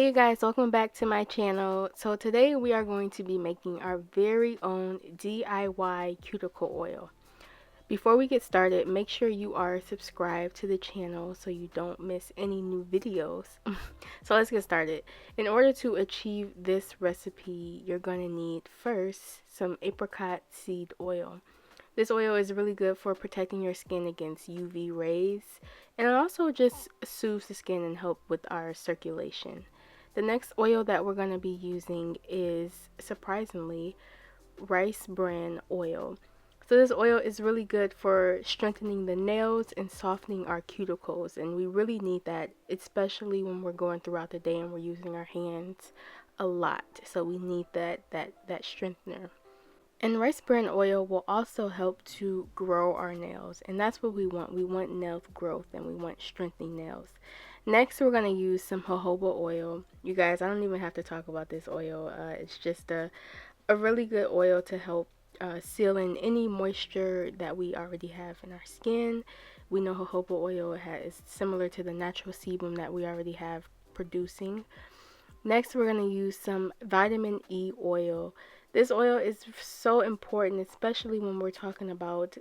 Hey guys, welcome back to my channel. So today we are going to be making our very own DIY cuticle oil. Before we get started, make sure you are subscribed to the channel so you don't miss any new videos. So let's get started. In order to achieve this recipe, you're going to need first some apricot seed oil. This oil is really good for protecting your skin against UV rays, and it also just soothes the skin and help with our circulation. The next oil that we're going to be using is, surprisingly, Rice Bran oil. So this oil is really good for strengthening the nails and softening our cuticles, and we really need that, especially when we're going throughout the day and we're using our hands a lot. So we need that strengthener. And rice bran oil will also help to grow our nails, and that's what we want. We want nail growth and we want strengthening nails. Next, we're going to use some jojoba oil. You guys, I don't even have to talk about this oil. It's just a really good oil to help seal in any moisture that we already have in our skin. We know jojoba oil is similar to the natural sebum that we already have producing. Next, we're going to use some vitamin E oil. This oil is so important, especially when we're talking about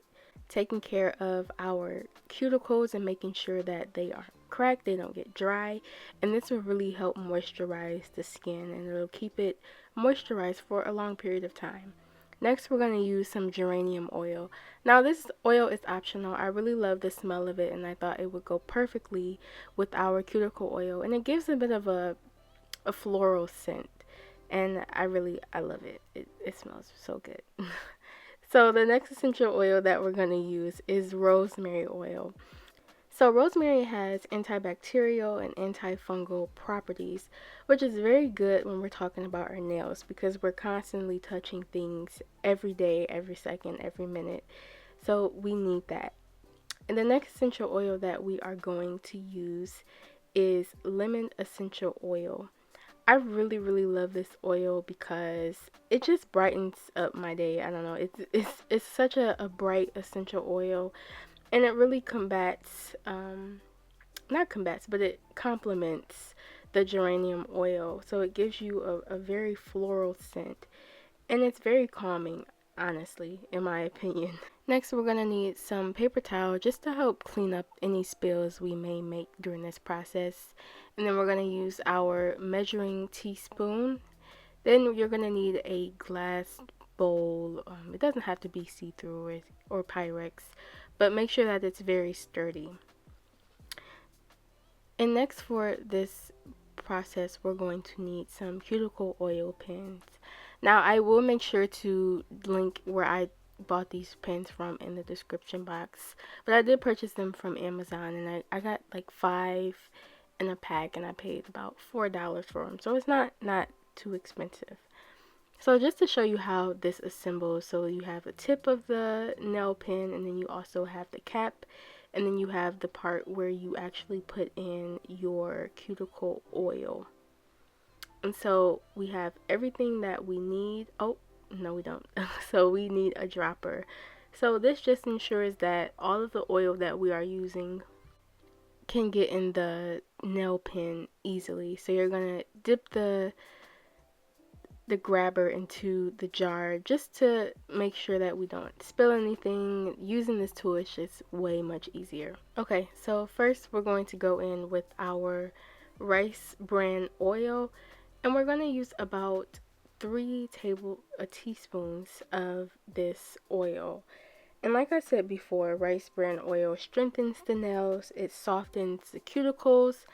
taking care of our cuticles and making sure that they are cracked, they don't get dry. And this will really help moisturize the skin, and it'll keep it moisturized for a long period of time. Next, we're going to use some geranium oil. Now, this oil is optional. I really love the smell of it, and I thought it would go perfectly with our cuticle oil. And it gives a bit of a floral scent, and I love it. It smells so good. So the next essential oil that we're going to use is rosemary oil. So rosemary has antibacterial and antifungal properties, which is very good when we're talking about our nails, because we're constantly touching things every day, every second, every minute. So we need that. And the next essential oil that we are going to use is lemon essential oil. I really love this oil because it just brightens up my day. I don't know, it's such a bright essential oil, and it really combats not combats, but it complements the geranium oil. So it gives you a very floral scent, and it's very calming, honestly, in my opinion. Next, we're going to need some paper towel just to help clean up any spills we may make during this process. And then we're going to use our measuring teaspoon. Then you're going to need a glass bowl. It doesn't have to be see-through or Pyrex, but make sure that it's very sturdy. And next, for this process, we're going to need some cuticle oil pens. Now, I will make sure to link where I bought these pens from in the description box, but I did purchase them from Amazon, and I got like 5 in a pack, and I paid about $4 for them, so it's not too expensive. So just to show you how this assembles, so you have the tip of the nail pen, and then you also have the cap, and then you have the part where you actually put in your cuticle oil. And so we have everything that we need. Oh, no, we don't. So we need a dropper. So this just ensures that all of the oil that we are using can get in the nail pen easily. So you're going to dip the grabber into the jar just to make sure that we don't spill anything. Using this tool is just way much easier. Okay, so first we're going to go in with our rice bran oil, and we're going to use about 3 teaspoons of this oil. And like I said before, rice bran oil strengthens the nails, it softens the cuticles,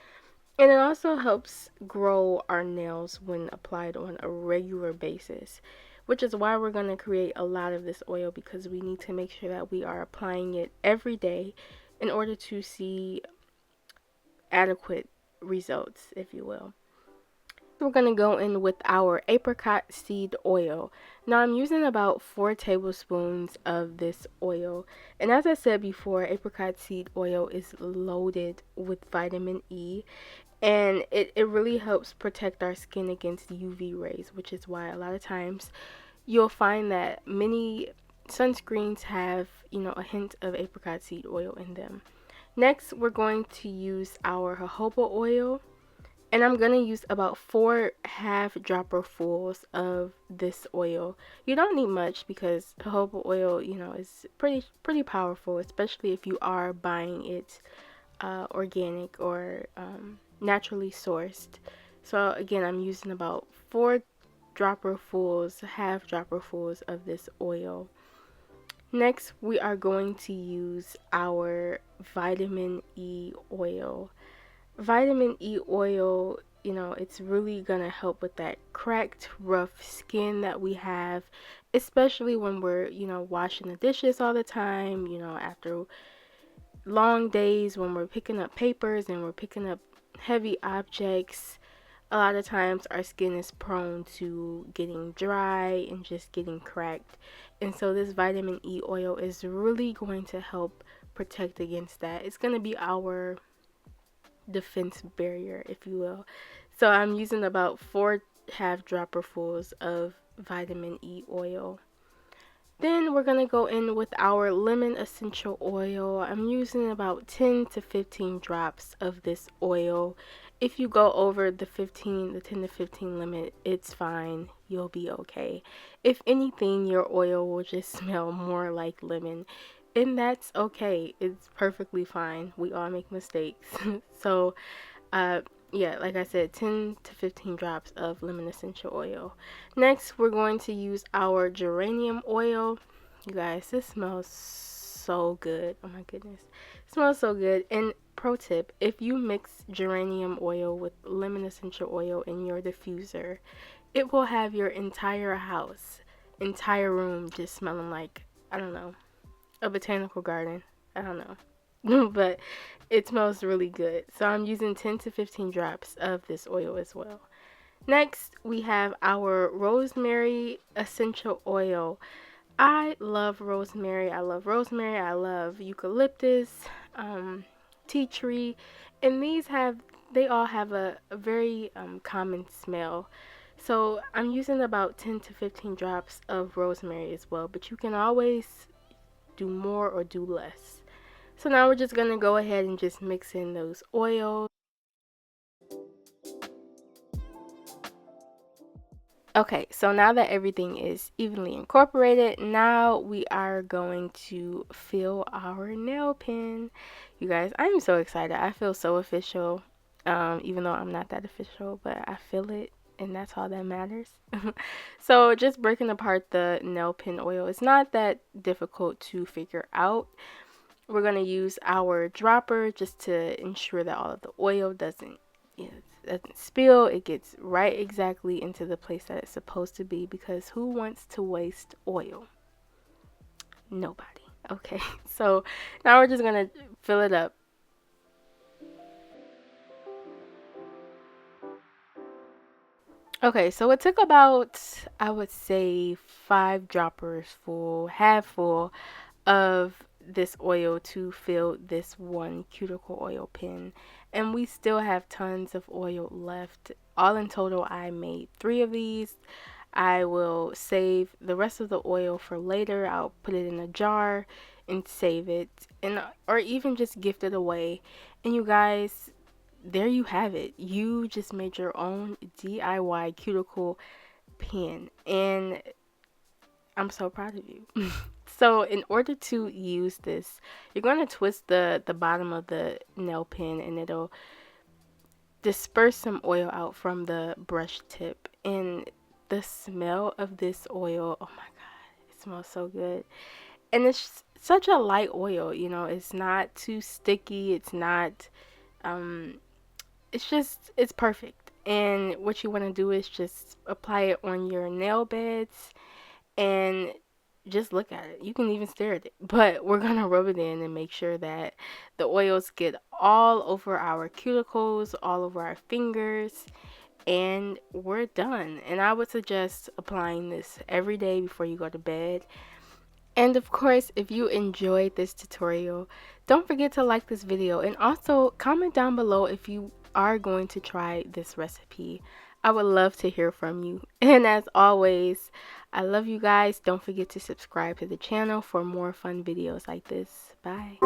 and it also helps grow our nails when applied on a regular basis, which is why we're going to create a lot of this oil, because we need to make sure that we are applying it every day in order to see adequate results, if you will. We're going to go in with our apricot seed oil. Now I'm using about 4 tablespoons of this oil, and as I said before, apricot seed oil is loaded with vitamin E, and it really helps protect our skin against UV rays, which is why a lot of times you'll find that many sunscreens have, a hint of apricot seed oil in them. Next, we're going to use our jojoba oil, And I'm gonna use about 4 half dropper fulls of this oil. You don't need much because jojoba oil, you know, is pretty powerful, especially if you are buying it organic or naturally sourced. So again, I'm using about 4 dropper fulls, half dropper fulls of this oil. Next, we are going to use our vitamin E oil. Vitamin E oil, you know, it's really gonna help with that cracked, rough skin that we have, especially when we're, you know, washing the dishes all the time, you know, after long days when we're picking up papers and we're picking up heavy objects. A lot of times our skin is prone to getting dry and just getting cracked. And so this vitamin E oil is really going to help protect against that. It's going to be our defense barrier, if you will. So I'm using about 4 half dropper fulls of vitamin E oil. Then we're going to go in with our lemon essential oil. I'm using about 10 to 15 drops of this oil. If you go over the 10 to 15 limit, it's fine. You'll be okay. If anything, your oil will just smell more like lemon. And that's okay. It's perfectly fine. We all make mistakes. So, yeah, like I said, 10 to 15 drops of lemon essential oil. Next, we're going to use our geranium oil. You guys, this smells so good. Oh my goodness. It smells so good. And pro tip, if you mix geranium oil with lemon essential oil in your diffuser, it will have your entire house, entire room just smelling like, I don't know, a botanical garden. I don't know. But it smells really good. So I'm using 10 to 15 drops of this oil as well. Next, we have our rosemary essential oil. I love rosemary. I love rosemary. I love eucalyptus, tea tree, and they all have a very common smell. So I'm using about 10 to 15 drops of rosemary as well, but you can always do more or do less. So now we're just gonna go ahead and just mix in those oils. Okay, so now that everything is evenly incorporated, now we are going to fill our nail pen. You guys, I'm so excited. I feel so official, even though I'm not that official, but I feel it, and that's all that matters. So just breaking apart the nail pen oil, it's not that difficult to figure out. We're going to use our dropper just to ensure that all of the oil doesn't spill. It gets right exactly into the place that it's supposed to be, because who wants to waste oil? Nobody. Okay, so now we're just going to fill it up. Okay, so it took about, I would say, 5 droppers full, half full of this oil to fill this one cuticle oil pen, and we still have tons of oil left. All in total, I made 3 of these. I will save the rest of the oil for later. I'll put it in a jar and save it, and or even just gift it away. And you guys, there you have it. You just made your own DIY cuticle pen, and I'm so proud of you. So in order to use this, you're going to twist the bottom of the nail pen, and it'll disperse some oil out from the brush tip. And the smell of this oil, oh my god, it smells so good. And it's such a light oil, you know, it's not too sticky, it's not it's perfect. And what you want to do is just apply it on your nail beds and just look at it. You can even stare at it, but we're gonna rub it in and make sure that the oils get all over our cuticles, all over our fingers, and we're done. And I would suggest applying this every day before you go to bed. And of course, if you enjoyed this tutorial, don't forget to like this video, and also comment down below if you are going to try this recipe. I would love to hear from you. And as always, I love you guys. Don't forget to subscribe to the channel for more fun videos like this. Bye.